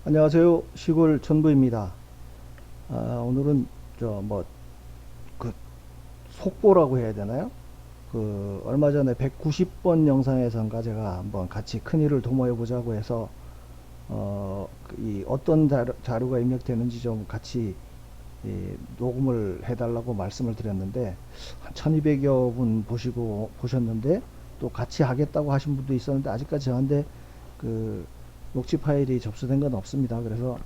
안녕하세요. 시골 천부입니다. 오늘은 그 속보라고 해야 되나요? 얼마 전에 190번 영상에선가 제가 한번 같이 큰일을 도모해 보자고 해서 이 어떤 자료가 입력되는지 좀 같이 녹음을 해달라고 말씀을 드렸는데 한 1200여 분 보셨는데 또 같이 하겠다고 하신 분도 있었는데 아직까지 저한테 그 녹취 파일이 접수된 건 없습니다. 그래서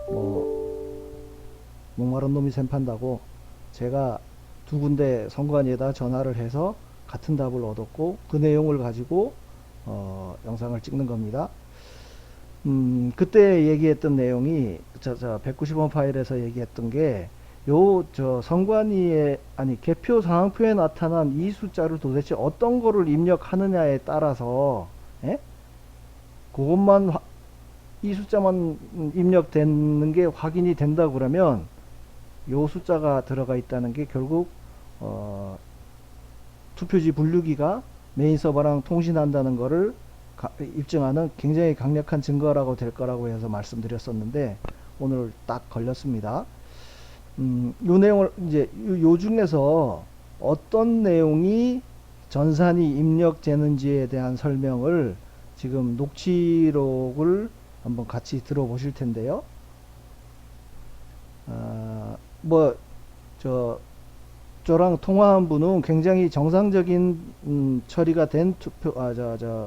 뭐 목마른 놈이 샘판다고 제가 두 군데 선관위에다 전화를 해서 같은 답을 얻었고 그 내용을 가지고 영상을 찍는 겁니다. 그때 얘기했던 내용이 190원 파일에서 얘기했던 게 선관위에 아니 개표 상황표에 나타난 이 숫자를 도대체 어떤 거를 입력하느냐에 따라서 예? 그것만 이 숫자만 입력되는 게 확인이 된다 그러면 요 숫자가 들어가 있다는 게 결국 투표지 분류기가 메인 서버랑 통신한다는 거를 입증하는 굉장히 강력한 증거라고 될 거라고 해서 말씀드렸었는데 오늘 딱 걸렸습니다. 요 내용을 이제 요 중에서 어떤 내용이 전산이 입력되는지에 대한 설명을 지금 녹취록을 한번 같이 들어보실 텐데요. 뭐, 저랑 통화한 분은 굉장히 정상적인 처리가 된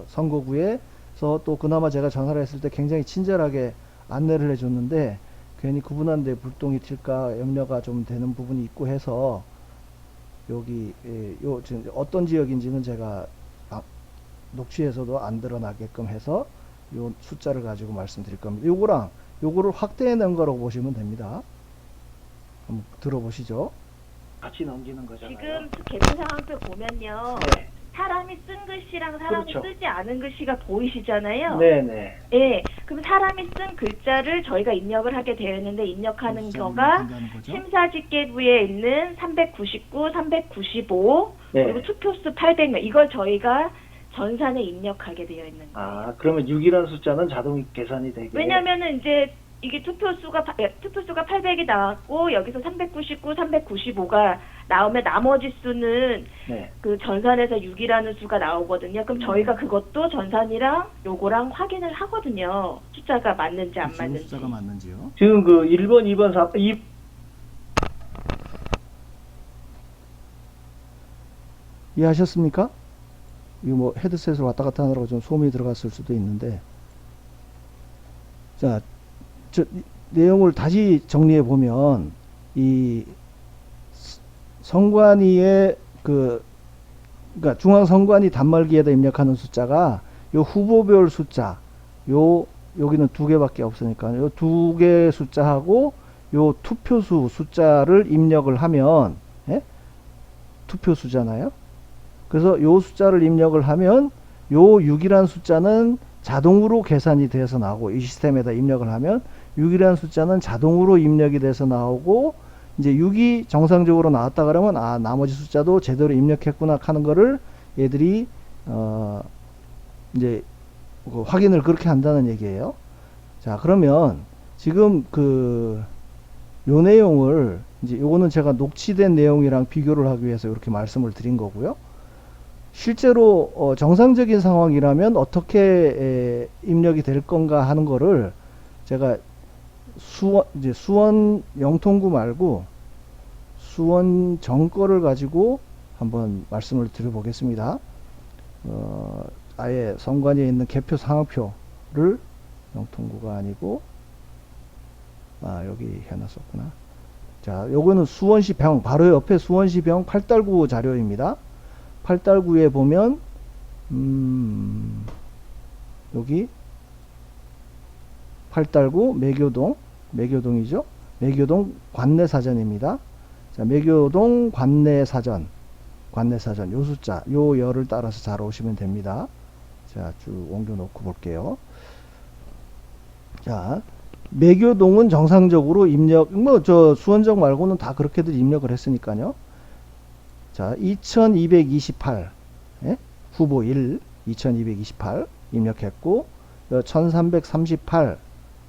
선거구에서 또 그나마 제가 전화를 했을 때 굉장히 친절하게 안내를 해줬는데 괜히 그분한테 불똥이 튈까 염려가 좀 되는 부분이 있고 해서 여기, 지금 어떤 지역인지는 제가 녹취에서도 안 드러나게끔 해서 요 숫자를 가지고 말씀드릴 겁니다. 요거를 확대해 놓은 거라고 보시면 됩니다. 한번 들어보시죠. 같이 넘기는 거잖아요. 지금 개표 상황표 보면요. 네. 사람이 쓴 글씨랑 사람이 그렇죠. 쓰지 않은 글씨가 보이시잖아요. 네네. 예. 그럼 사람이 쓴 글자를 저희가 입력을 하게 되어 있는데 입력하는 거가 심사집계부에 있는 399, 395 네. 그리고 투표수 800명 이걸 저희가 전산에 입력하게 되어 있는 거예요. 아, 그러면 6이라는 숫자는 자동 계산이 되게. 왜냐면은 이제 이게 투표수가 800이 나왔고 여기서 399, 395가 나오면 나머지 수는 네. 그 전산에서 6이라는 수가 나오거든요. 그럼 저희가 그것도 전산이랑 요거랑 확인을 하거든요. 숫자가 맞는지 안 맞는지. 숫자가 맞는지요? 지금 그 1번, 2번, 4번, 이해하셨습니까? 이거 뭐 헤드셋으로 왔다 갔다 하느라고 좀 소음이 들어갔을 수도 있는데 자, 내용을 다시 정리해 보면 이 선관위의 그러니까 중앙선관위 단말기에다 입력하는 숫자가 요 후보별 숫자 여기는 두 개밖에 없으니까 요 두 개 숫자하고 요 투표수 숫자를 입력을 하면 예? 투표수잖아요. 그래서 요 숫자를 입력을 하면 요 6이라는 숫자는 자동으로 계산이 돼서 나오고 이 시스템에다 입력을 하면 6이라는 숫자는 자동으로 입력이 돼서 나오고 이제 6이 정상적으로 나왔다 그러면 나머지 숫자도 제대로 입력했구나 하는 거를 얘들이 이제 확인을 그렇게 한다는 얘기예요. 자, 그러면 지금 요 내용을 이제 요거는 제가 녹취된 내용이랑 비교를 하기 위해서 이렇게 말씀을 드린 거고요. 실제로 정상적인 상황이라면 어떻게 입력이 될 건가 하는 거를 제가 수원 영통구 말고 수원 정거를 가지고 한번 말씀을 드려보겠습니다. 아예 선관위에 있는 개표 상황표를 영통구가 아니고 여기 해놨었구나. 자, 요거는 수원시 병 바로 옆에 수원시 병 팔달구 자료입니다. 팔달구에 보면 여기 팔달구 매교동이죠. 매교동 관내사전입니다. 자, 매교동 관내사전 요 숫자 요 열을 따라서 잘 오시면 됩니다. 자, 쭉 옮겨 놓고 볼게요. 자, 매교동은 정상적으로 입력 수원정 말고는 다 그렇게들 입력을 했으니까요. 자, 2228 예? 후보 1 2228 입력했고 1338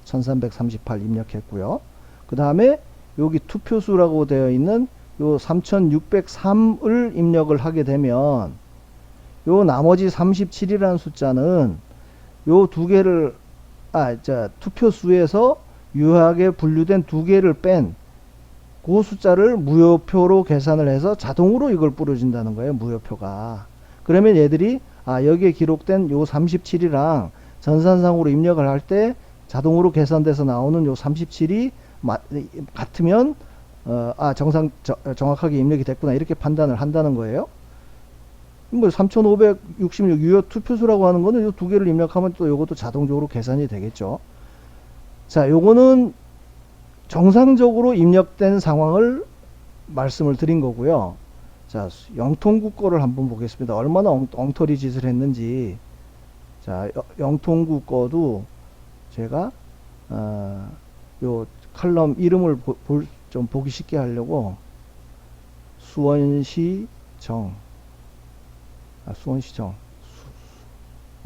1338 입력했고요. 그 다음에 여기 투표수라고 되어 있는 요 3603을 입력을 하게 되면 요 나머지 37이라는 숫자는 요 두 개를 투표수에서 유효하게 분류된 두 개를 뺀 그 숫자를 무효표로 계산을 해서 자동으로 이걸 뿌려준다는 거예요. 무효표가. 그러면 얘들이 여기에 기록된 요 37이랑 전산상으로 입력을 할 때 자동으로 계산돼서 나오는 요 37이 같으면 정확하게 입력이 됐구나 이렇게 판단을 한다는 거예요. 뭐 3566 유효 투표수라고 하는 거는 요 두 개를 입력하면 또 요것도 자동적으로 계산이 되겠죠. 자, 요거는 정상적으로 입력된 상황을 말씀을 드린 거고요. 자, 영통구 거를 한번 보겠습니다. 얼마나 엉터리 짓을 했는지. 자, 영통구 거도 제가 요 칼럼 이름을 좀 보기 쉽게 하려고 수원시정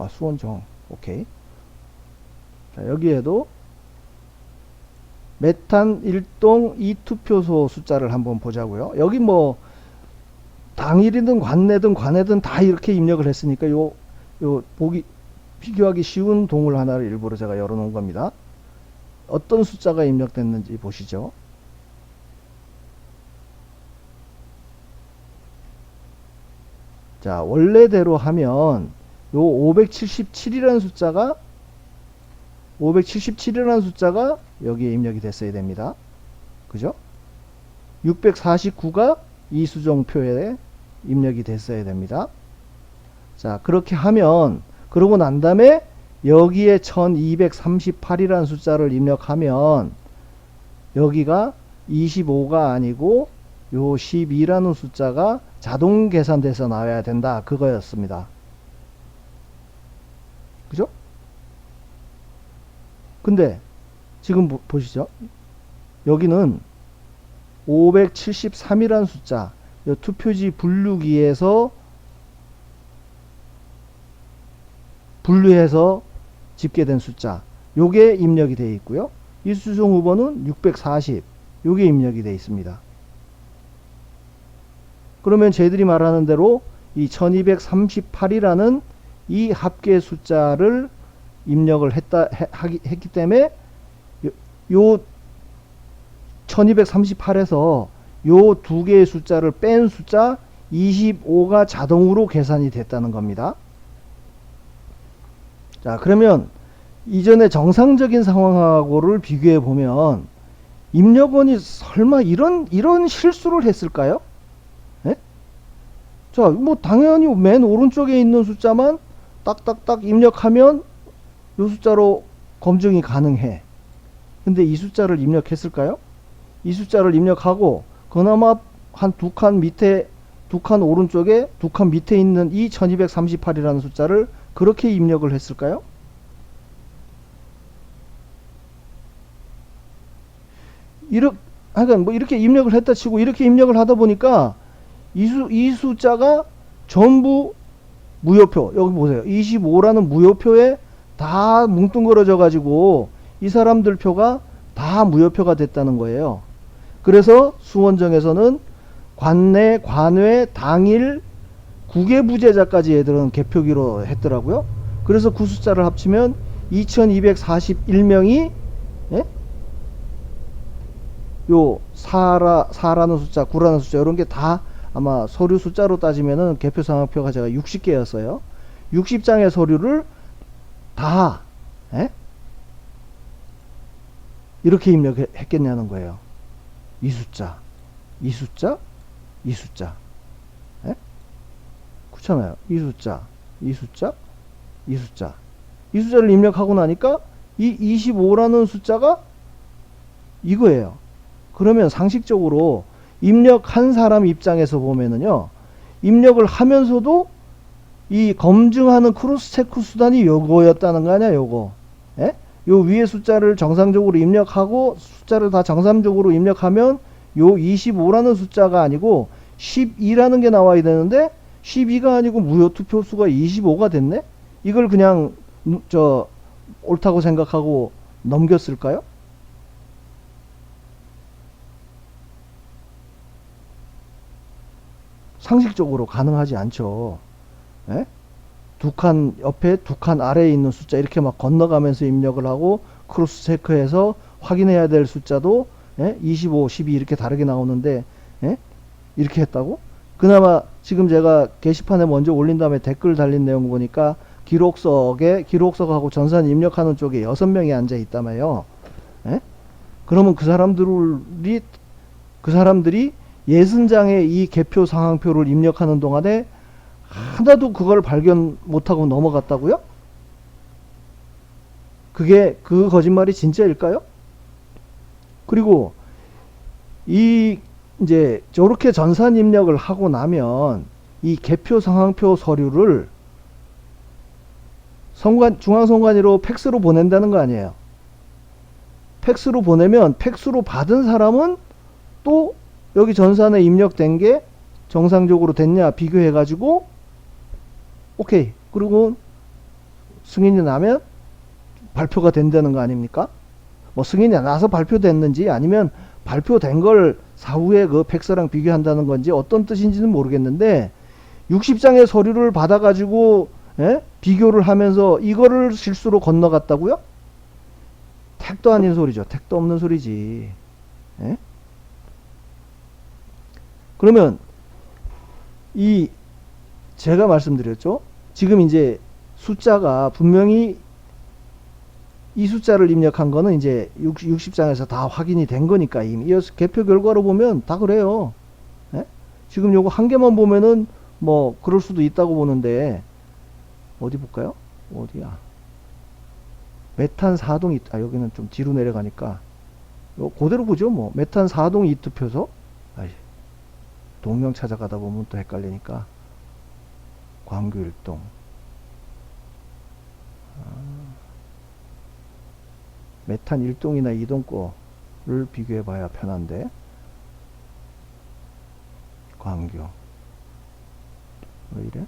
수원정 오케이. 자, 여기에도 메탄 1동 2투표소 숫자를 한번 보자고요. 여기 뭐 당일이든 관내든 관외든 다 이렇게 입력을 했으니까 요 비교하기 쉬운 동을 하나를 일부러 제가 열어 놓은 겁니다. 어떤 숫자가 입력됐는지 보시죠. 자, 원래대로 하면 요 577이라는 숫자가 여기에 입력이 됐어야 됩니다. 그죠? 649가 이수정표에 입력이 됐어야 됩니다. 자, 그렇게 하면 그러고 난 다음에 여기에 1238이라는 숫자를 입력하면 여기가 25가 아니고 요 12라는 숫자가 자동 계산돼서 나와야 된다. 그거였습니다. 그죠? 근데 지금 보시죠. 여기는 573이라는 숫자, 이 투표지 분류기에서 분류해서 집계된 숫자, 요게 입력이 되어 있고요. 이수정 후보는 640, 요게 입력이 되어 있습니다. 그러면 저희들이 말하는 대로 이 1238이라는 이 합계 숫자를 입력을 했기 때문에 요 1238에서 요 두 개의 숫자를 뺀 숫자 25가 자동으로 계산이 됐다는 겁니다. 자, 그러면 이전에 정상적인 상황하고를 비교해 보면 입력원이 설마 이런 실수를 했을까요? 예? 자, 뭐 당연히 맨 오른쪽에 있는 숫자만 딱딱딱 입력하면 요 숫자로 검증이 가능해. 근데 이 숫자를 입력했을까요? 이 숫자를 입력하고 그나마 한 두 칸 오른쪽에 두 칸 밑에 있는 이 1238이라는 숫자를 그렇게 입력을 했을까요? 이렇게 입력을 했다 치고 이렇게 입력을 하다 보니까 이 숫자가 전부 무효표, 여기 보세요. 25라는 무효표에 다 뭉뚱그려져 가지고 이 사람들 표가 다 무효표가 됐다는 거예요. 그래서 수원정에서는 관내, 관외, 당일, 국외부재자까지 얘들은 개표기로 했더라고요. 그래서 그 숫자를 합치면 2241명이 요 4라는 숫자, 9라는 숫자 이런 게 다 아마 서류 숫자로 따지면은 개표상황표가 제가 60개였어요. 60장의 서류를 다 이렇게 입력했겠냐는 거예요. 이 숫자, 이 숫자, 이 숫자. 그렇잖아요. 이 숫자, 이 숫자, 이 숫자. 이 숫자를 입력하고 나니까 이 25라는 숫자가 이거예요. 그러면 상식적으로 입력한 사람 입장에서 보면은요, 입력을 하면서도 이 검증하는 크로스 체크 수단이 요거였다는 거 아니야, 요거. 요 위에 숫자를 정상적으로 입력하고 숫자를 다 정상적으로 입력하면 요 25라는 숫자가 아니고 12라는 게 나와야 되는데 12가 아니고 무효 투표수가 25가 됐네? 이걸 그냥 옳다고 생각하고 넘겼을까요? 상식적으로 가능하지 않죠. 예? 두 칸 옆에 두 칸 아래에 있는 숫자 이렇게 막 건너가면서 입력을 하고 크로스 체크해서 확인해야 될 숫자도 25, 12 이렇게 다르게 나오는데 이렇게 했다고? 그나마 지금 제가 게시판에 먼저 올린 다음에 댓글 달린 내용 보니까 기록석하고 전산 입력하는 쪽에 6명이 앉아 있다며요. 그러면 그 사람들이 예순장의 이 개표 상황표를 입력하는 동안에 하나도 그걸 발견 못하고 넘어갔다고요? 그 거짓말이 진짜일까요? 그리고 이제 저렇게 전산 입력을 하고 나면 이 개표 상황표 서류를 중앙선관위로 팩스로 보낸다는 거 아니에요. 팩스로 보내면 팩스로 받은 사람은 또 여기 전산에 입력된 게 정상적으로 됐냐 비교해 가지고 오케이, 그리고 승인이 나면 발표가 된다는 거 아닙니까? 뭐 승인이 나서 발표됐는지 아니면 발표된 걸 사후에 그 팩스랑 비교한다는 건지 어떤 뜻인지는 모르겠는데 60장의 서류를 받아 가지고 비교를 하면서 이거를 실수로 건너갔다고요? 택도 아닌 소리죠. 택도 없는 소리지. 그러면 제가 말씀드렸죠. 지금 이제 숫자가 분명히 이 숫자를 입력한 거는 이제 60장에서 다 확인이 된 거니까 이미 개표 결과로 보면 다 그래요. 지금 요거 한 개만 보면은 뭐 그럴 수도 있다고 보는데 어디 볼까요? 어디야? 메탄 4동 여기는 좀 뒤로 내려가니까 요 그대로 보죠. 뭐 메탄 4동 이투표소 동명 찾아가다 보면 또 헷갈리니까 광교 1동 메탄 1동이나 2동 거를 비교해 봐야 편한데 광교 왜 이래?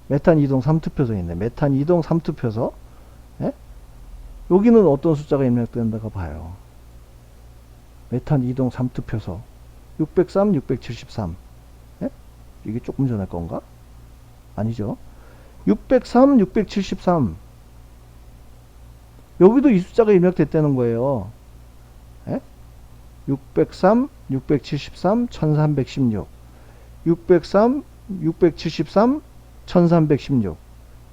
메탄 2동 3투표소 있네. 메탄 2동 3투표소 여기는 어떤 숫자가 입력된다고 봐요. 메탄 2동 3투표소 603, 673 이게 조금 전에 건가? 아니죠. 603, 673 여기도 이 숫자가 입력됐다는 거예요. 603, 673, 1316 603, 673, 1316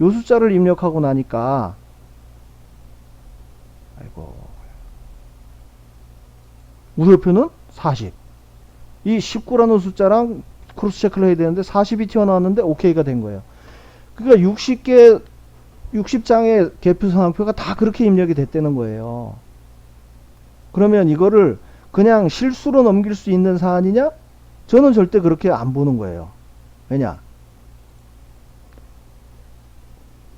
요 숫자를 입력하고 나니까 우표는 40 이 19라는 숫자랑 크로스 체크를 해야 되는데 40이 튀어나왔는데 오케이가 된 거예요. 그러니까 60장의 개표 상황표가 다 그렇게 입력이 됐다는 거예요. 그러면 이거를 그냥 실수로 넘길 수 있는 사안이냐? 저는 절대 그렇게 안 보는 거예요. 왜냐?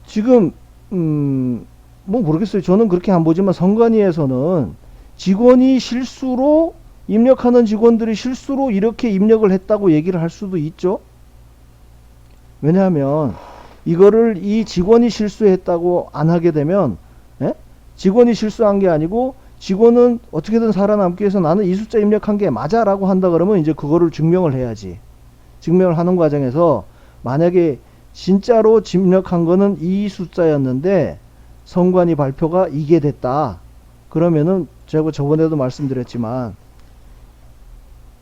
지금 뭐 모르겠어요. 저는 그렇게 안 보지만 선관위에서는 직원이 실수로 입력하는 직원들이 실수로 이렇게 입력을 했다고 얘기를 할 수도 있죠. 왜냐하면 이거를 이 직원이 실수했다고 안 하게 되면 직원이 실수한 게 아니고 직원은 어떻게든 살아남기 위해서 나는 이 숫자 입력한 게 맞아 라고 한다 그러면 이제 그거를 증명을 해야지. 증명을 하는 과정에서 만약에 진짜로 입력한 거는 이 숫자였는데 선관위 발표가 이게 됐다. 그러면은 제가 저번에도 말씀드렸지만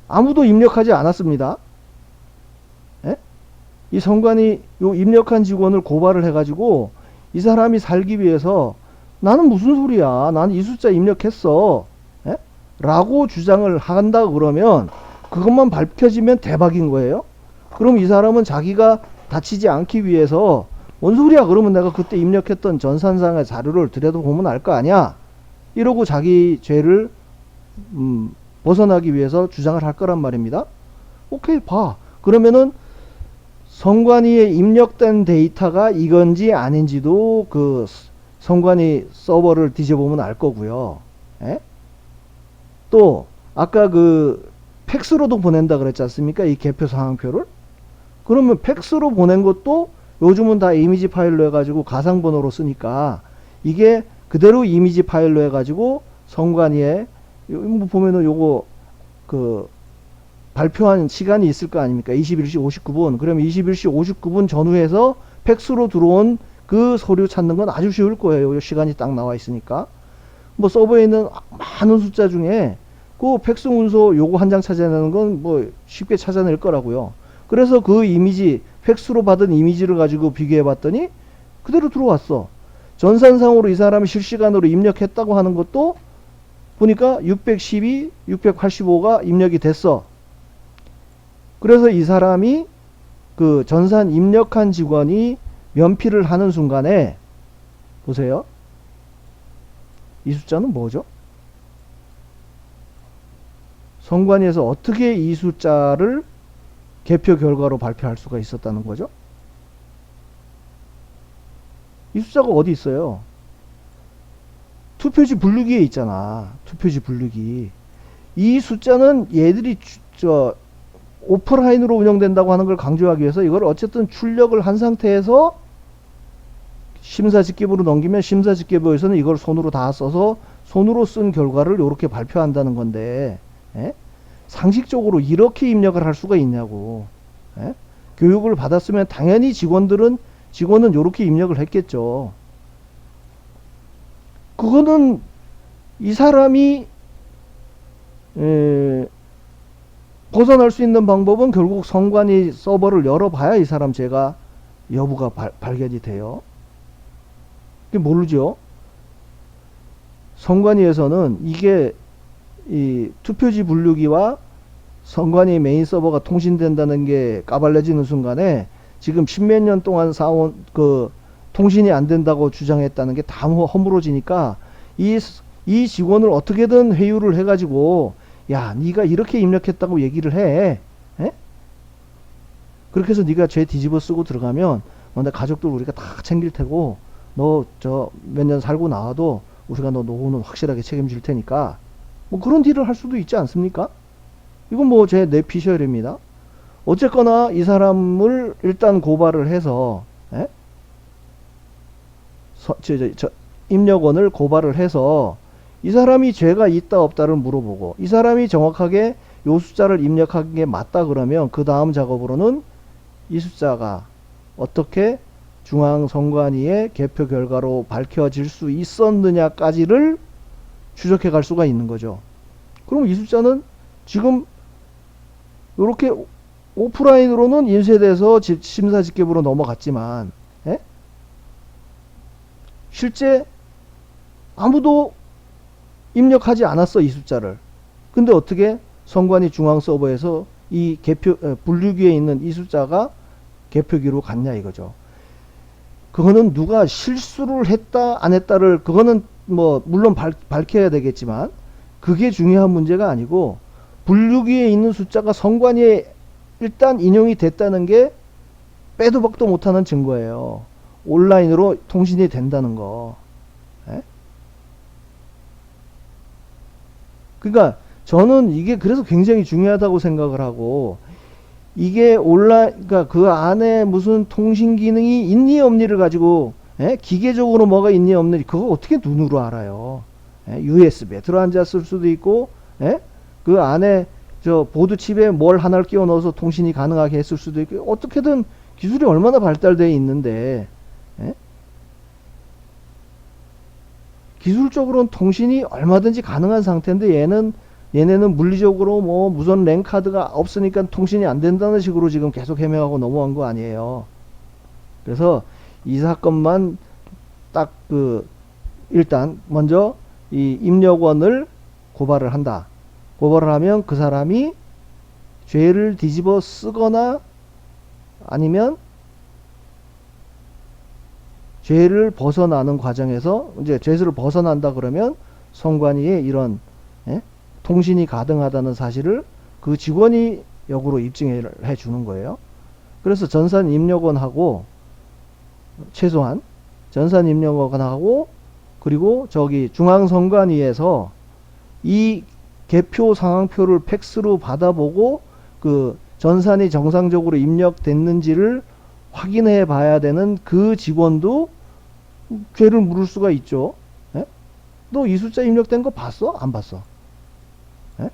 아무도 입력하지 않았습니다. 이 선관위 요 입력한 직원을 고발을 해가지고 이 사람이 살기 위해서 나는 무슨 소리야. 나는 이 숫자 입력했어. 라고 주장을 한다 그러면 그것만 밝혀지면 대박인 거예요. 그럼 이 사람은 자기가 다치지 않기 위해서 뭔 소리야. 그러면 내가 그때 입력했던 전산상의 자료를 들여다보면 알 거 아니야. 이러고 자기 죄를 벗어나기 위해서 주장을 할 거란 말입니다. 오케이, 봐. 그러면은 선관위에 입력된 데이터가 이건지 아닌지도 그 선관위 서버를 뒤져보면 알 거고요. 또 아까 그 팩스로도 보낸다 그랬지 않습니까? 이 개표 상황표를. 그러면 팩스로 보낸 것도 요즘은 다 이미지 파일로 해가지고 가상번호로 쓰니까 이게 그대로 이미지 파일로 해가지고 선관위에 뭐 보면은 요거 그 발표한 시간이 있을 거 아닙니까? 21시 59분. 그러면 21시 59분 전후에서 팩스로 들어온 그 서류 찾는 건 아주 쉬울 거예요. 요 시간이 딱 나와 있으니까. 뭐 서버에 있는 많은 숫자 중에 그 팩스 문서 요거 한 장 찾아내는 건 뭐 쉽게 찾아낼 거라고요. 그래서 그 이미지, 팩스로 받은 이미지를 가지고 비교해 봤더니 그대로 들어왔어. 전산상으로 이 사람이 실시간으로 입력했다고 하는 것도 보니까 612, 685가 입력이 됐어. 그래서 이 사람이 그 전산 입력한 직원이 면피를 하는 순간에 보세요. 이 숫자는 뭐죠? 선관위에서 어떻게 이 숫자를 개표 결과로 발표할 수가 있었다는 거죠? 이 숫자가 어디 있어요? 투표지 분류기에 있잖아. 투표지 분류기. 이 숫자는 얘들이 오프라인으로 운영된다고 하는 걸 강조하기 위해서 이걸 어쨌든 출력을 한 상태에서 심사집계부로 넘기면 심사집계부에서는 이걸 손으로 다 써서 손으로 쓴 결과를 이렇게 발표한다는 건데, 에? 상식적으로 이렇게 입력을 할 수가 있냐고. 에? 교육을 받았으면 당연히 직원은 이렇게 입력을 했겠죠. 그거는 이 사람이 벗어날 수 있는 방법은 결국 선관위 서버를 열어봐야 이 사람 죄가 여부가 발견이 돼요. 그게 모르죠. 선관위에서는 이게 이 투표지 분류기와 선관위 메인 서버가 통신된다는 게 까발려지는 순간에 지금 십몇 년 동안 쌓아온 그 통신이 안 된다고 주장했다는 게 다 허물어지니까 이 직원을 어떻게든 회유를 해가지고 야, 네가 이렇게 입력했다고 얘기를 해. 에? 그렇게 해서 네가 죄 뒤집어 쓰고 들어가면 내 가족들 우리가 다 챙길 테고 너 저 몇 년 살고 나와도 우리가 너 노후는 확실하게 책임질 테니까 뭐 그런 딜을 할 수도 있지 않습니까? 이건 뭐 제 뇌피셜입니다. 어쨌거나 이 사람을 일단 고발을 해서 에? 입력원을 고발을 해서 이 사람이 죄가 있다 없다를 물어보고 이 사람이 정확하게 요 숫자를 입력한 게 맞다 그러면 그 다음 작업으로는 이 숫자가 어떻게 중앙선관위의 개표 결과로 밝혀질 수 있었느냐까지를 추적해 갈 수가 있는 거죠. 그럼 이 숫자는 지금 이렇게 오프라인으로는 인쇄돼서 심사집계부로 넘어갔지만 에? 실제 아무도 입력하지 않았어, 이 숫자를. 근데 어떻게 선관위 중앙 서버에서 이 분류기에 있는 이 숫자가 개표기로 갔냐 이거죠. 그거는 누가 실수를 했다 안 했다를 그거는 뭐 물론 밝혀야 되겠지만 그게 중요한 문제가 아니고 분류기에 있는 숫자가 선관위에 일단 인용이 됐다는 게 빼도 박도 못하는 증거예요. 온라인으로 통신이 된다는 거. 에? 그러니까 저는 이게 그래서 굉장히 중요하다고 생각을 하고 이게 그러니까 그 안에 무슨 통신 기능이 있니 없니를 가지고 기계적으로 뭐가 있니 없니 그거 어떻게 눈으로 알아요? USB에 들어앉았을 수도 있고 그 안에 저 보드 칩에 뭘 하나를 끼워 넣어서 통신이 가능하게 했을 수도 있고 어떻게든 기술이 얼마나 발달되어 있는데 기술적으로는 통신이 얼마든지 가능한 상태인데 얘네는 물리적으로 뭐 무선 랜 카드가 없으니까 통신이 안 된다는 식으로 지금 계속 헤매하고 넘어간 거 아니에요. 그래서 이 사건만 딱 일단 먼저 이 입력원을 고발을 한다. 고발을 하면 그 사람이 죄를 뒤집어 쓰거나 아니면 죄를 벗어나는 과정에서 이제 죄를 벗어난다 그러면 선관위에 이런 통신이 가능하다는 사실을 그 직원이 역으로 입증해 주는 거예요. 그래서 전산 입력원하고 최소한 전산 입력원하고 그리고 저기 중앙선관위에서 이 개표 상황표를 팩스로 받아보고 그 전산이 정상적으로 입력됐는지를 확인해 봐야 되는 그 직원도 죄를 물을 수가 있죠. 예? 너 이 숫자 입력된 거 봤어? 안 봤어? 예?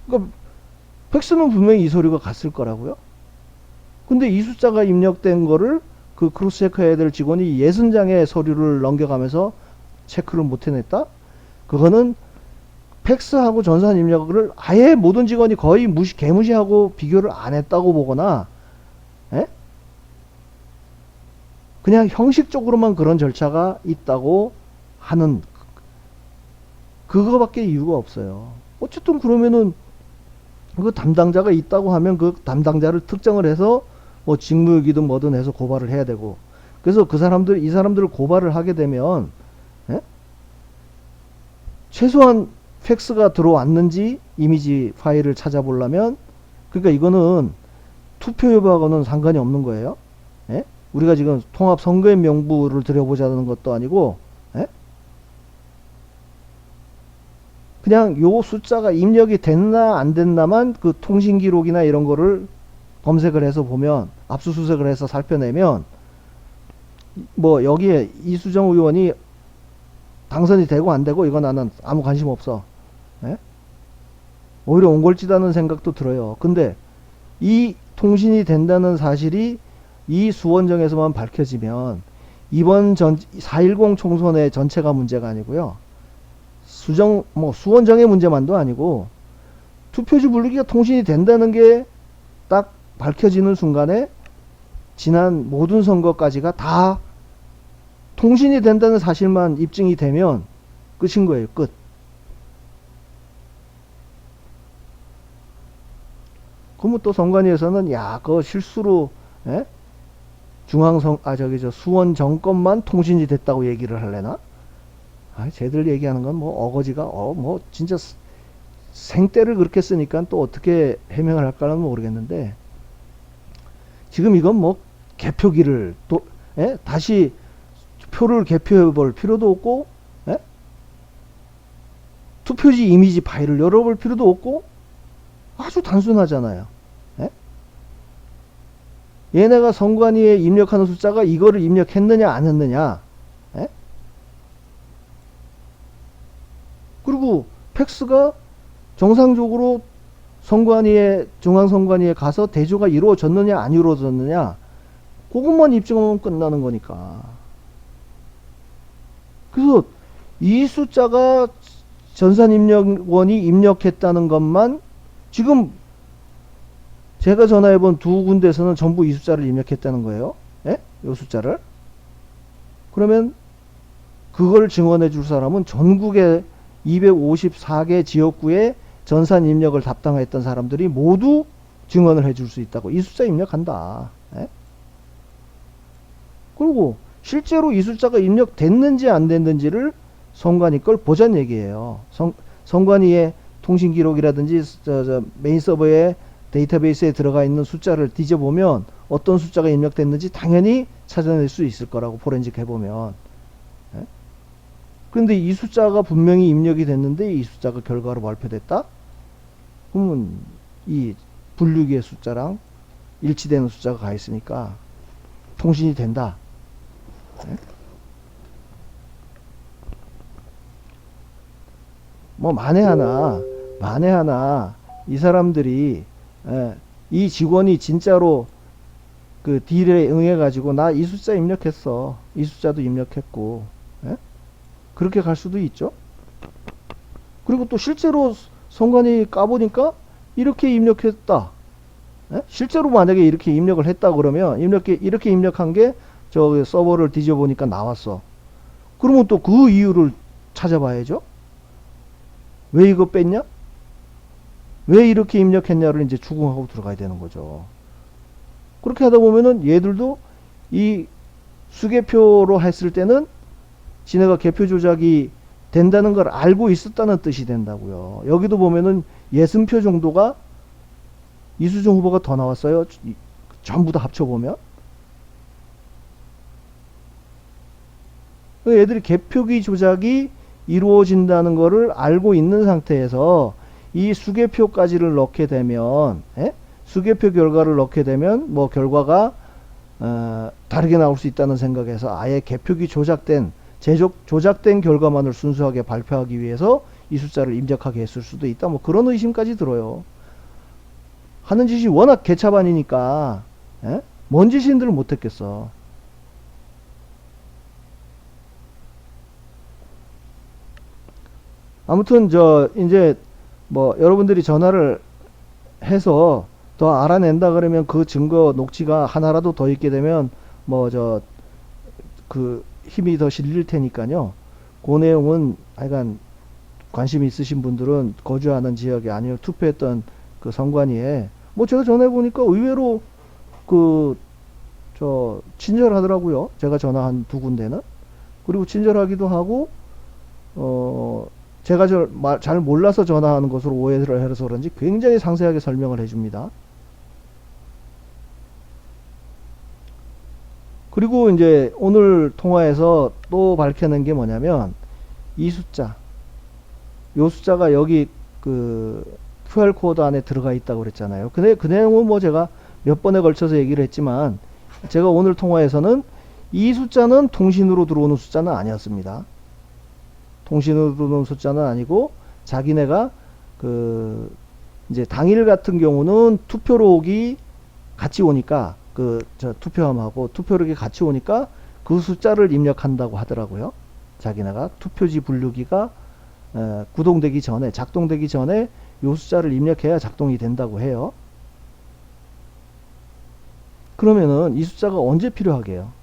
그러니까 팩스는 분명히 이 서류가 갔을 거라고요. 근데 이 숫자가 입력된 거를 그 크로스 체크해야 될 직원이 60장의 서류를 넘겨가면서 체크를 못 해냈다? 그거는 팩스하고 전산 입력을 아예 모든 직원이 거의 개무시하고 비교를 안 했다고 보거나, 예? 그냥 형식적으로만 그런 절차가 있다고 하는, 그거밖에 이유가 없어요. 어쨌든 그러면은 그 담당자가 있다고 하면 그 담당자를 특정을 해서 뭐 직무유기든 뭐든 해서 고발을 해야 되고, 그래서 이 사람들을 고발을 하게 되면, 예? 최소한 팩스가 들어왔는지 이미지 파일을 찾아보려면, 그러니까 이거는 투표 여부하고는 상관이 없는 거예요. 예? 우리가 지금 통합 선거인 명부를 들여보자는 것도 아니고, 예? 그냥 요 숫자가 입력이 됐나 안 됐나만 그 통신 기록이나 이런 거를 검색을 해서 보면, 압수수색을 해서 살펴내면, 뭐 여기에 이수정 의원이 당선이 되고 안 되고 이건 나는 아무 관심 없어. 예? 오히려 옹골지다는 생각도 들어요. 근데 이 통신이 된다는 사실이 이 수원정에서만 밝혀지면 이번 4.10 총선의 전체가 문제가 아니고요. 수원정의 문제만도 아니고 투표지 분류기가 통신이 된다는 게 딱 밝혀지는 순간에 지난 모든 선거까지가 다 통신이 된다는 사실만 입증이 되면 끝인 거예요. 끝. 그러면 또 선관위에서는 야, 그거 실수로, 예? 수원 정권만 통신이 됐다고 얘기를 할래나? 아, 쟤들 얘기하는 건 뭐 어거지가 뭐 진짜 생떼를 그렇게 쓰니까 또 어떻게 해명을 할까는 모르겠는데, 지금 이건 뭐 개표기를 또, 예? 다시 표를 개표해 볼 필요도 없고, 예? 투표지 이미지 파일을 열어볼 필요도 없고, 아주 단순하잖아요. 예? 얘네가 선관위에 입력하는 숫자가 이거를 입력했느냐 안 했느냐, 예? 그리고 팩스가 정상적으로 중앙선관위에 가서 대조가 이루어졌느냐 안 이루어졌느냐, 그것만 입증하면 끝나는 거니까. 그래서 이 숫자가 전산입력원이 입력했다는 것만, 지금 제가 전화해본 두 군데에서는 전부 이 숫자를 입력했다는 거예요. 예? 이 숫자를. 그러면 그걸 증언해 줄 사람은 전국의 254개 지역구에 전산 입력을 담당했던 사람들이 모두 증언을 해 줄 수 있다고. 이 숫자 입력한다. 예? 그리고 실제로 이 숫자가 입력됐는지 안 됐는지를 선관위 걸 보자는 얘기예요. 선관위의 통신 기록이라든지 메인 서버의 데이터베이스에 들어가 있는 숫자를 뒤져보면 어떤 숫자가 입력됐는지 당연히 찾아낼 수 있을 거라고, 포렌식 해보면. 예? 그런데 이 숫자가 분명히 입력이 됐는데 이 숫자가 결과로 발표됐다? 그러면 이 분류기의 숫자랑 일치되는 숫자가 가 있으니까 통신이 된다. 예? 뭐 만에 하나 이 사람들이, 예, 이 직원이 진짜로 그 딜에 응해 가지고 나 이 숫자 입력했어, 이 숫자도 입력했고, 예? 그렇게 갈 수도 있죠. 그리고 또 실제로 선관위 까보니까 이렇게 입력했다. 예? 실제로 만약에 이렇게 입력을 했다 그러면 이렇게 입력한 게 저 서버를 뒤져보니까 나왔어. 그러면 또 그 이유를 찾아봐야죠. 왜 이거 뺐냐? 왜 이렇게 입력했냐를 이제 추궁하고 들어가야 되는 거죠. 그렇게 하다 보면은 얘들도 이 수개표로 했을 때는 지네가 개표 조작이 된다는 걸 알고 있었다는 뜻이 된다고요. 여기도 보면은 60표 정도가 이수정 후보가 더 나왔어요. 전부 다 합쳐보면. 얘들이 개표기 조작이 이루어진다는 것을 알고 있는 상태에서 이 수개표까지를 넣게 되면, 예? 수개표 결과를 넣게 되면 뭐 결과가 다르게 나올 수 있다는 생각에서 아예 개표기 조작된 조작된 결과만을 순수하게 발표하기 위해서 이 숫자를 입력하게 했을 수도 있다. 뭐 그런 의심까지 들어요. 하는 짓이 워낙 개차반이니까 예? 뭔 짓인들 못했겠어. 아무튼 이제 뭐 여러분들이 전화를 해서 더 알아낸다 그러면 그 증거 녹취가 하나라도 더 있게 되면 뭐 그 힘이 더 실릴 테니까요. 그 내용은 하여간 관심 있으신 분들은 거주하는 지역에 아니면 투표했던 그 선관위에 뭐 제가 전화해 보니까 의외로 친절하더라고요. 제가 전화한 두 군데는. 그리고 친절하기도 하고 제가 잘 몰라서 전화하는 것으로 오해를 해서 그런지 굉장히 상세하게 설명을 해줍니다. 그리고 이제 오늘 통화에서 또 밝혀낸 게 뭐냐면 이 숫자, 요 숫자가 여기 그 QR코드 안에 들어가 있다고 그랬잖아요. 근데 그 내용은 뭐 제가 몇 번에 걸쳐서 얘기를 했지만 제가 오늘 통화에서는 이 숫자는 통신으로 들어오는 숫자는 아니었습니다. 통신으로 들어오는 숫자는 아니고 자기네가 이제 당일 같은 경우는 투표록이 같이 오니까 투표함하고 투표록이 같이 오니까 그 숫자를 입력한다고 하더라고요. 자기네가 투표지 분류기가 구동되기 전에, 작동되기 전에 요 숫자를 입력해야 작동이 된다고 해요. 그러면은 이 숫자가 언제 필요하게요?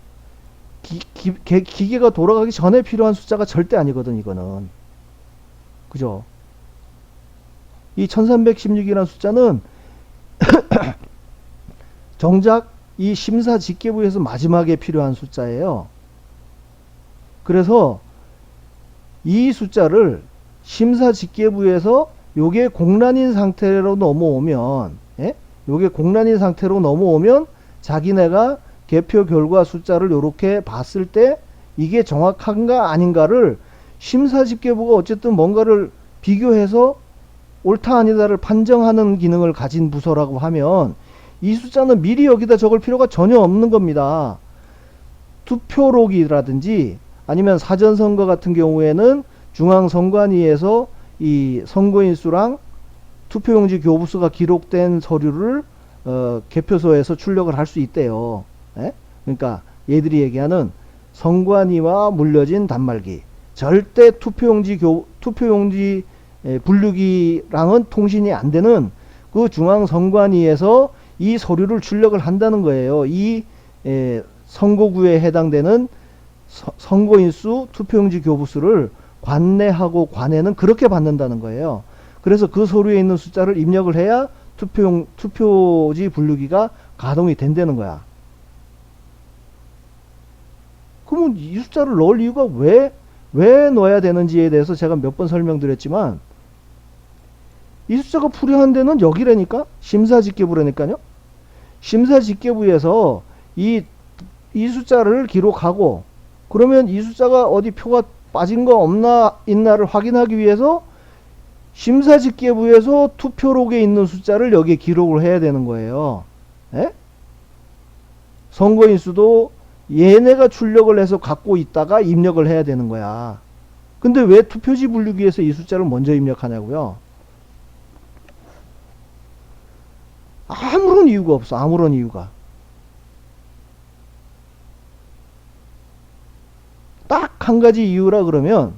기계가 돌아가기 전에 필요한 숫자가 절대 아니거든, 이거는. 그죠? 이 1316이라는 숫자는 정작 이 심사집계부에서 마지막에 필요한 숫자예요. 그래서 이 숫자를 심사집계부에서 요게 공란인 상태로 넘어오면, 예? 요게 공란인 상태로 넘어오면 자기네가 개표 결과 숫자를 요렇게 봤을 때 이게 정확한가 아닌가를 심사집계부가 어쨌든 뭔가를 비교해서 옳다 아니다를 판정하는 기능을 가진 부서라고 하면 이 숫자는 미리 여기다 적을 필요가 전혀 없는 겁니다. 투표록이라든지 아니면 사전선거 같은 경우에는 중앙선관위에서 이 선거인수랑 투표용지 교부수가 기록된 서류를 개표소에서 출력을 할 수 있대요. 예? 그러니까 얘들이 얘기하는 선관위와 물려진 단말기, 절대 투표용지 분류기랑은 통신이 안 되는 그 중앙선관위에서 이 서류를 출력을 한다는 거예요. 이 선거구에 해당되는 선거인수 투표용지 교부수를 관내하고 관에는 그렇게 받는다는 거예요. 그래서 그 서류에 있는 숫자를 입력을 해야 투표지 분류기가 가동이 된다는 거야. 그러면 이 숫자를 넣을 이유가 왜 넣어야 되는지에 대해서 제가 몇 번 설명드렸지만 이 숫자가 필요한 데는 여기라니까, 심사집계부라니까요. 심사집계부에서 이 숫자를 기록하고 그러면 이 숫자가 어디 표가 빠진 거 없나 있나를 확인하기 위해서 심사집계부에서 투표록에 있는 숫자를 여기에 기록을 해야 되는 거예요. 에? 선거인수도 얘네가 출력을 해서 갖고 있다가 입력을 해야 되는 거야. 근데 왜 투표지 분류기에서 이 숫자를 먼저 입력하냐고요? 아무런 이유가 없어. 아무런 이유가. 딱 한 가지 이유라 그러면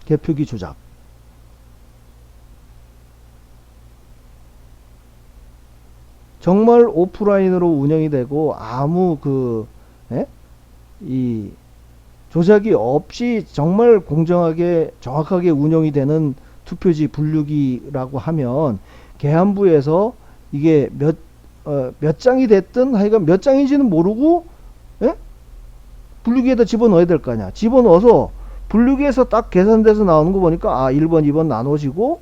개표기 조작. 정말 오프라인으로 운영이 되고 아무 이 조작이 없이 정말 공정하게 정확하게 운영이 되는 투표지 분류기라고 하면 계안부에서 이게 몇 장이 됐든 하여간 몇 장인지는 모르고 분류기에다 집어넣어야 될 거 아니야. 집어넣어서 분류기에서 딱 계산돼서 나오는 거 보니까 1번 2번 나눠지고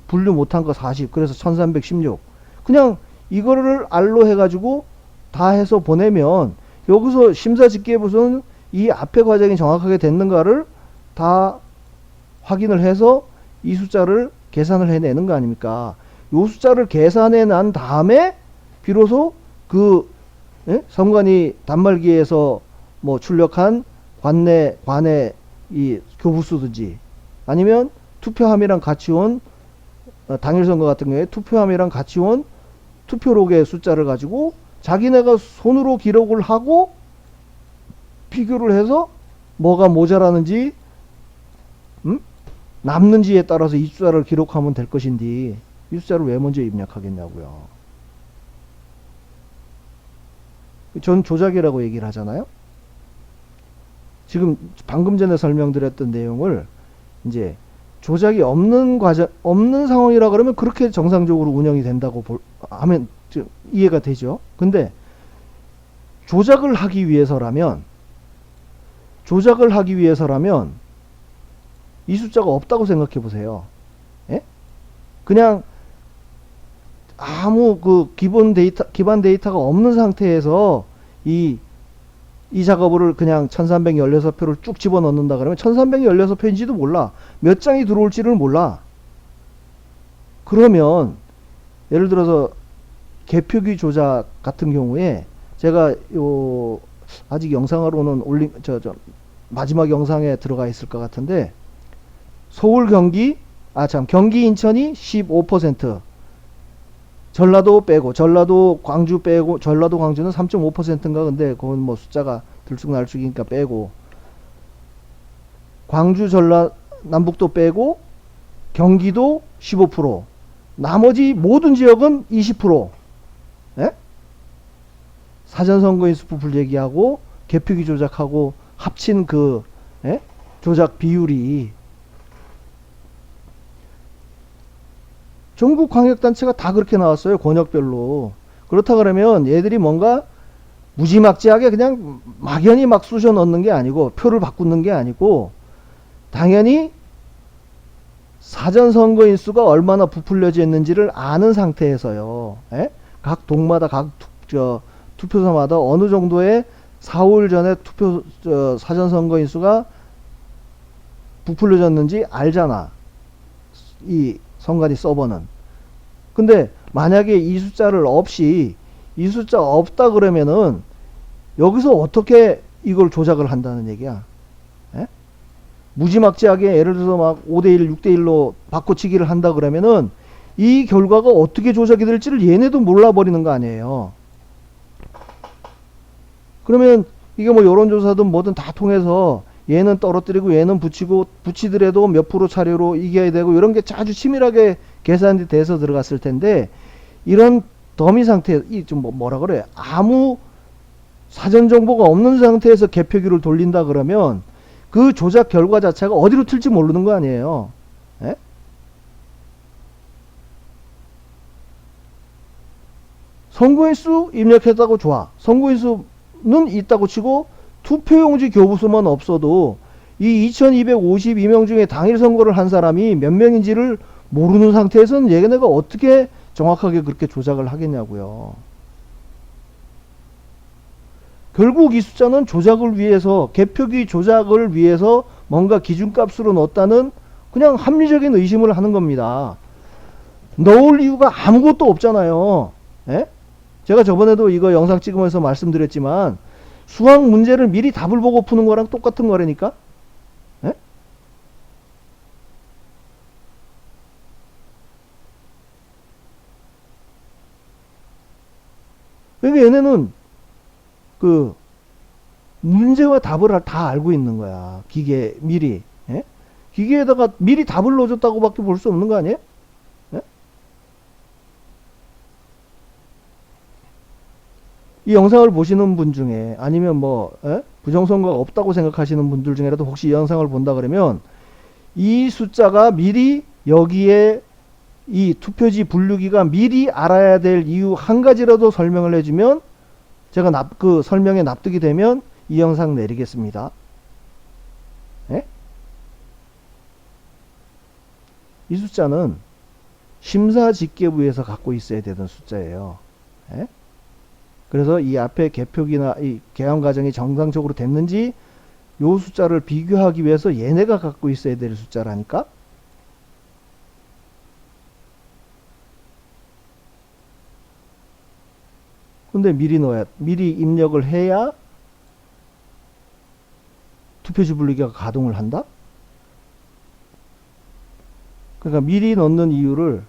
분류 못한 거 40, 그래서 1316. 그냥 이거를 알로 해가지고 다 해서 보내면 여기서 심사집계부서는 이 앞에 과정이 정확하게 됐는가를 다 확인을 해서 이 숫자를 계산을 해내는 거 아닙니까? 요 숫자를 계산해 난 다음에 비로소 선관위 단말기에서 뭐 출력한 관내 이 교부수든지 아니면 투표함이랑 같이 온 당일 선거 같은 경우에 투표함이랑 같이 온 투표록의 숫자를 가지고 자기네가 손으로 기록을 하고 비교를 해서 뭐가 모자라는지 남는지에 따라서 이 숫자를 기록하면 될 것인데 이 숫자를 왜 먼저 입력하겠냐고요. 전 조작이라고 얘기를 하잖아요. 지금 방금 전에 설명드렸던 내용을 이제 조작이 없는 상황이라 그러면 그렇게 정상적으로 운영이 된다고 하면 이해가 되죠. 근데 조작을 하기 위해서라면 이 숫자가 없다고 생각해 보세요. 예? 그냥 아무 기반 데이터가 없는 상태에서 이 작업을 그냥 1316표를 쭉 집어넣는다 그러면 1316표인지도 몰라. 몇 장이 들어올지를 몰라. 그러면 예를 들어서 개표기 조작 같은 경우에 제가 아직 영상으로는 마지막 영상에 들어가 있을 것 같은데 서울 경기 인천이 15%, 전라도 빼고 전라도 광주는 3.5%인가 근데 그건 뭐 숫자가 들쑥날쑥이니까 빼고 광주 남북도 빼고 경기도 15%, 나머지 모든 지역은 20%. 예? 사전선거인수 부풀 얘기하고 개표기 조작하고 합친 조작 비율이 전국 광역단체가 다 그렇게 나왔어요. 권역별로. 그렇다 그러면 얘들이 뭔가 무지막지하게 그냥 막연히 막 쑤셔 넣는 게 아니고 표를 바꾸는 게 아니고 당연히 사전선거 인수가 얼마나 부풀려져 있는지를 아는 상태에서요. 예? 각 동마다 투표소마다 어느 정도의 4월 전에 사전선거 인수가 부풀려졌는지 알잖아. 이 선관위 서버는. 근데 만약에 이 숫자를 이 숫자 없다 그러면은 여기서 어떻게 이걸 조작을 한다는 얘기야. 예? 무지막지하게 예를 들어서 막 5대1, 6대1로 바꿔치기를 한다 그러면은 이 결과가 어떻게 조작이 될지를 얘네도 몰라버리는 거 아니에요. 그러면 이게 뭐 여론조사든 뭐든 다 통해서 얘는 떨어뜨리고 얘는 붙이더라도 몇 프로 차례로 이겨야 되고 이런 게 아주 치밀하게 계산이 돼서 들어갔을 텐데 이런 더미 상태, 뭐라 그래, 아무 사전 정보가 없는 상태에서 개표기를 돌린다 그러면 그 조작 결과 자체가 어디로 튈지 모르는 거 아니에요. 예? 선거인수 입력했다고 좋아. 선거인수는 있다고 치고 투표용지 교부수만 없어도 이 2252명 중에 당일 선거를 한 사람이 몇 명인지를 모르는 상태에서는 얘네가 어떻게 정확하게 그렇게 조작을 하겠냐고요. 결국 이 숫자는 조작을 위해서, 개표기 조작을 위해서 뭔가 기준값으로 넣었다는 그냥 합리적인 의심을 하는 겁니다. 넣을 이유가 아무것도 없잖아요. 예? 제가 저번에도 이거 영상 찍으면서 말씀드렸지만 수학 문제를 미리 답을 보고 푸는 거랑 똑같은 거라니까. 예? 그러니까 얘네는 그 문제와 답을 다 알고 있는 거야. 기계 미리. 예? 기계에다가 미리 답을 넣어줬다고 밖에 볼 수 없는 거 아니에요? 예? 이 영상을 보시는 분 중에 아니면 뭐 부정선거가 없다고 생각하시는 분들 중에라도 혹시 이 영상을 본다 그러면 이 숫자가 미리 여기에 이 투표지 분류기가 미리 알아야 될 이유 한 가지라도 설명을 해주면 제가 그 설명에 납득이 되면 이 영상 내리겠습니다. 예? 이 숫자는 심사집계부에서 갖고 있어야 되는 숫자예요. 예? 그래서 이 앞에 개표기나 이 개항 과정이 정상적으로 됐는지 요 숫자를 비교하기 위해서 얘네가 갖고 있어야 될 숫자라니까. 근데 미리 입력을 해야 투표지 분류기가 가동을 한다? 그러니까 미리 넣는 이유를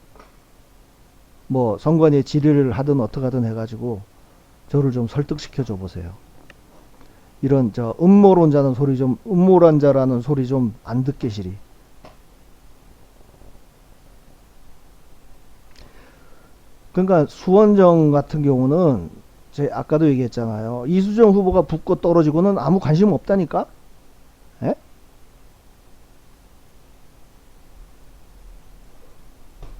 뭐 선관위에 질의를 하든 어떻게 하든 해가지고 저를 좀 설득시켜 줘 보세요. 이런 저 음모론자라는 소리 좀 안 듣게 시리. 그러니까 수원정 같은 경우는 제 아까도 얘기했잖아요. 이수정 후보가 붙고 떨어지고는 아무 관심 없다니까. 에?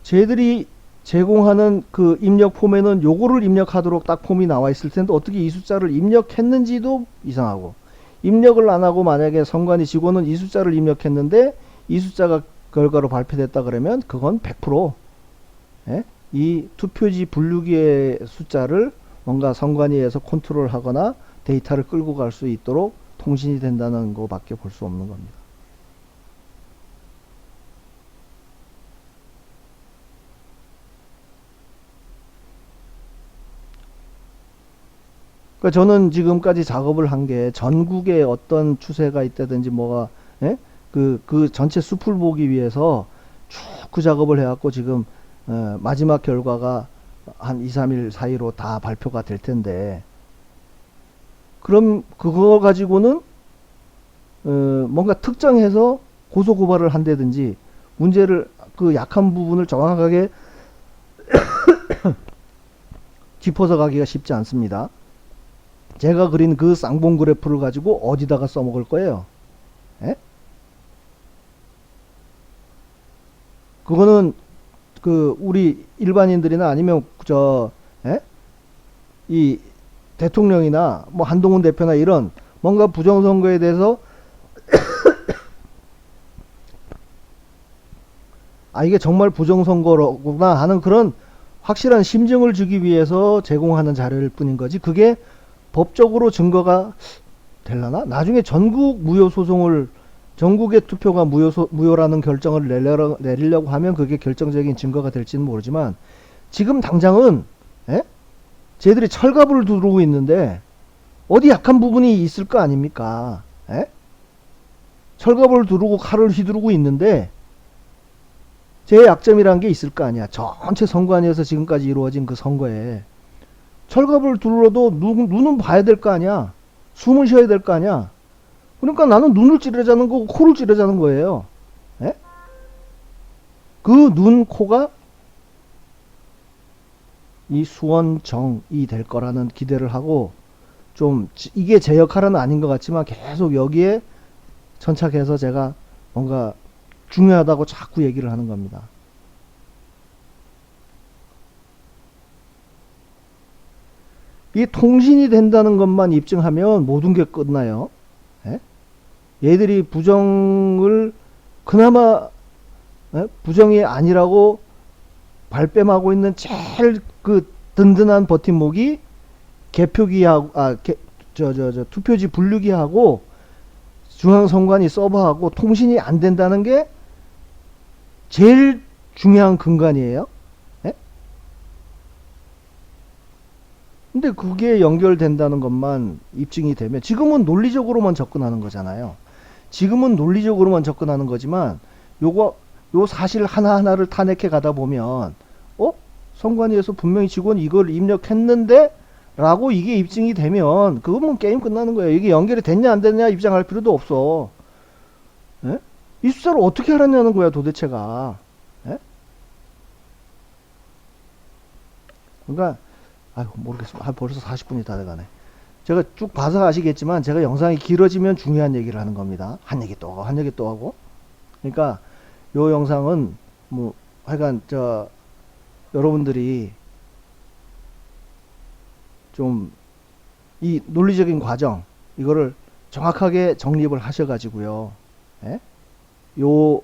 쟤들이 제공하는 그 입력 폼에는 요거를 입력하도록 딱 폼이 나와 있을 텐데 어떻게 이 숫자를 입력했는지도 이상하고, 입력을 안 하고 만약에 선관위 직원은 이 숫자를 입력했는데 이 숫자가 결과로 발표됐다 그러면 그건 100% 예? 이 투표지 분류기의 숫자를 뭔가 선관위에서 컨트롤하거나 데이터를 끌고 갈 수 있도록 통신이 된다는 거밖에 볼 수 없는 겁니다. 그러니까 저는 지금까지 작업을 한 게 전국에 어떤 추세가 있다든지 뭐가 예? 그 전체 숲을 보기 위해서 쭉 그 작업을 해갖고 지금 마지막 결과가 한 2, 3일 사이로 다 발표가 될 텐데, 그럼 그거 가지고는 뭔가 특정해서 고소고발을 한다든지 문제를 그 약한 부분을 정확하게 짚어서 가기가 쉽지 않습니다. 제가 그린 그 쌍봉 그래프를 가지고 어디다가 써먹을 거예요? 에? 그거는 그 우리 일반인들이나 아니면 이 대통령이나 뭐 한동훈 대표나 이런 뭔가 부정선거에 대해서 아 이게 정말 부정선거구나 하는 그런 확실한 심증을 주기 위해서 제공하는 자료일 뿐인 거지, 그게 법적으로 증거가 되려나? 나중에 전국의 투표가 무효라는 결정을 내리려고 하면 그게 결정적인 증거가 될지는 모르지만, 지금 당장은 쟤들이 철갑을 두르고 있는데 어디 약한 부분이 있을 거 아닙니까? 철갑을 두르고 칼을 휘두르고 있는데 제 약점이란 게 있을 거 아니야. 전체 선관위에서 지금까지 이루어진 그 선거에 철갑을 둘러도 눈은 봐야 될 거 아니야. 숨을 쉬어야 될 거 아니야. 그러니까 나는 눈을 찌르자는 거고 코를 찌르자는 거예요. 그 눈, 코가 이 수원정이 될 거라는 기대를 하고, 좀 이게 제 역할은 아닌 것 같지만 계속 여기에 천착해서 제가 뭔가 중요하다고 자꾸 얘기를 하는 겁니다. 이 통신이 된다는 것만 입증하면 모든 게 끝나요. 얘들이 부정을 그나마 부정이 아니라고 발뺌하고 있는 제일 그 든든한 버팀목이 개표기하고 투표지 분류기하고 중앙선관위 서버하고 통신이 안 된다는 게 제일 중요한 근간이에요. 근데 그게 연결된다는 것만 입증이 되면, 지금은 논리적으로만 접근하는 거잖아요. 지금은 논리적으로만 접근하는 거지만 요 사실 하나하나를 탄핵해 가다 보면 선관위에서 분명히 직원이 이걸 입력했는데 라고 이게 입증이 되면 그거면 게임 끝나는 거예요. 이게 연결이 됐냐 안 됐냐 입장할 필요도 없어. 이 숫자를 어떻게 알았냐는 거야 도대체가. 그러니까 모르겠습니다. 벌써 40분이 다 돼가네. 제가 쭉 봐서 아시겠지만 제가 영상이 길어지면 중요한 얘기를 하는 겁니다. 한 얘기 또 하고 한 얘기 또 하고. 그러니까 요 영상은 뭐 하여간 여러분들이 좀 이 논리적인 과정 이거를 정확하게 정립을 하셔가지고요. 요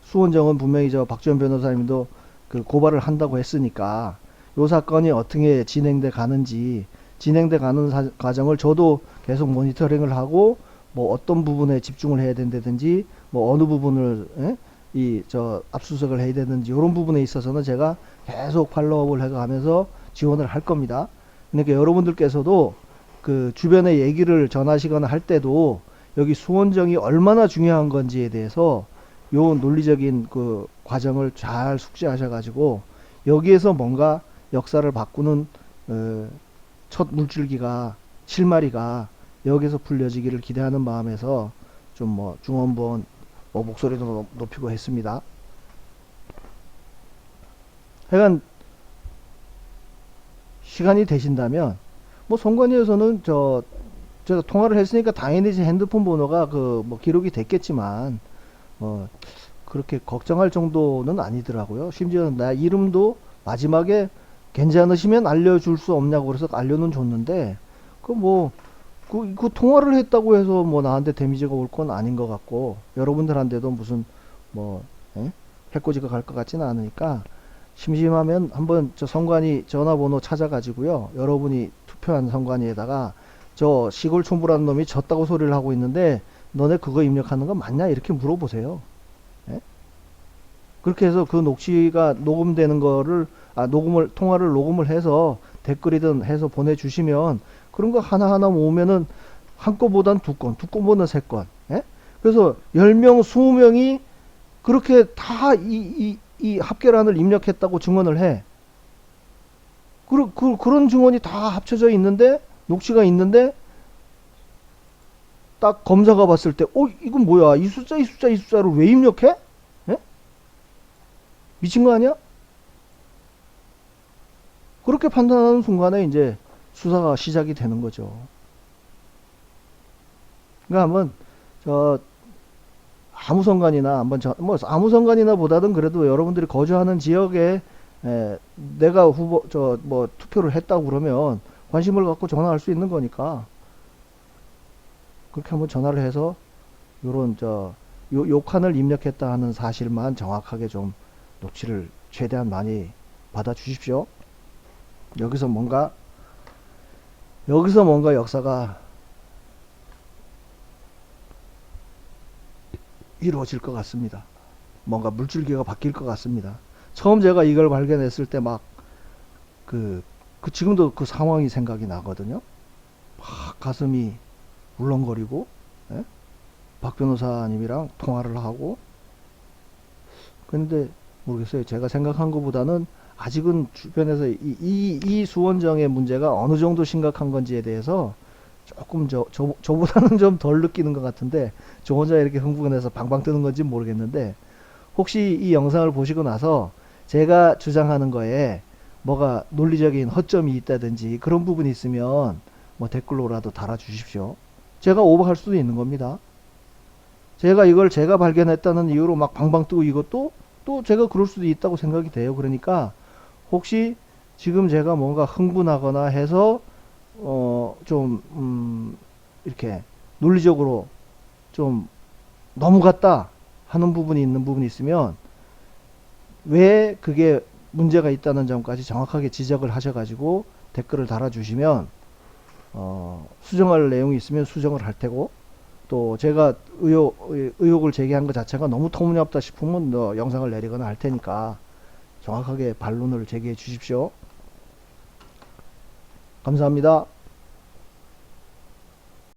수원정은 분명히 박지원 변호사님도 그 고발을 한다고 했으니까 요 사건이 어떻게 진행돼 가는지, 진행돼 가는 과정을 저도 계속 모니터링을 하고 뭐 어떤 부분에 집중을 해야 된다든지 뭐 어느 부분을 압수수색을 해야 되는지 이런 부분에 있어서는 제가 계속 팔로우업을 해가면서 지원을 할 겁니다. 그러니까 여러분들께서도 그 주변에 얘기를 전하시거나 할 때도 여기 수원정이 얼마나 중요한 건지에 대해서 요 논리적인 그 과정을 잘 숙지하셔가지고 여기에서 뭔가 역사를 바꾸는 첫 물줄기가 실마리가 여기서 풀려지기를 기대하는 마음에서 좀 뭐 중원본 목소리도 높이고 했습니다. 하여간 시간이 되신다면 뭐 선관위에서는 제가 통화를 했으니까 당연히 제 핸드폰 번호가 그 뭐 기록이 됐겠지만 그렇게 걱정할 정도는 아니더라고요. 심지어 나 이름도 마지막에 괜찮으시면 알려줄 수 없냐고 그래서 알려는 줬는데 그 통화를 했다고 해서 뭐 나한테 데미지가 올 건 아닌 것 같고 여러분들한테도 무슨 해코지가 갈 것 같지는 않으니까 심심하면 한번 저 선관위 전화번호 찾아가지고요. 여러분이 투표한 선관위에다가 저 시골 촌부라는 놈이 졌다고 소리를 하고 있는데 너네 그거 입력하는 거 맞냐? 이렇게 물어보세요. 예? 그렇게 해서 그 녹취가 녹음되는 거를 통화를 녹음을 해서 댓글이든 해서 보내주시면 그런 거 하나하나 모으면은 한 건보단 두 건보단 세 건. 예? 그래서 10명, 20명이 그렇게 다 이 합계란을 입력했다고 증언을 해. 그런 증언이 다 합쳐져 있는데, 녹취가 있는데, 딱 검사가 봤을 때, 이건 뭐야? 이 숫자를 왜 입력해? 예? 미친 거 아니야? 그렇게 판단하는 순간에 이제 수사가 시작이 되는 거죠. 그러니까 한번, 아무 선관이나 아무 선관이나 보다는 그래도 여러분들이 거주하는 지역에 내가 투표를 했다고 그러면 관심을 갖고 전화할 수 있는 거니까 그렇게 한번 전화를 해서 요 칸을 입력했다 하는 사실만 정확하게 좀 녹취를 최대한 많이 받아 주십시오. 여기서 뭔가 역사가 이루어질 것 같습니다. 뭔가 물줄기가 바뀔 것 같습니다. 처음 제가 이걸 발견했을 때 지금도 그 상황이 생각이 나거든요. 막 가슴이 울렁거리고, 예? 박 변호사님이랑 통화를 하고, 근데 모르겠어요. 제가 생각한 것보다는 아직은 주변에서 이 수원정의 문제가 어느 정도 심각한 건지에 대해서 조금 저보다는 좀 덜 느끼는 것 같은데 저 혼자 이렇게 흥분해서 방방 뜨는 건지 모르겠는데 혹시 이 영상을 보시고 나서 제가 주장하는 거에 뭐가 논리적인 허점이 있다든지 그런 부분이 있으면 뭐 댓글로라도 달아 주십시오. 제가 오버할 수도 있는 겁니다. 제가 이걸 제가 발견했다는 이유로 막 방방 뜨고 이것도 또 제가 그럴 수도 있다고 생각이 돼요. 그러니까 혹시 지금 제가 뭔가 흥분하거나 해서 이렇게 논리적으로 좀 넘어갔다 하는 부분이 있으면 왜 그게 문제가 있다는 점까지 정확하게 지적을 하셔가지고 댓글을 달아주시면 수정할 내용이 있으면 수정을 할 테고 또 제가 의혹을 제기한 것 자체가 너무 터무니없다 싶으면 영상을 내리거나 할 테니까 정확하게 반론을 제기해 주십시오. 감사합니다.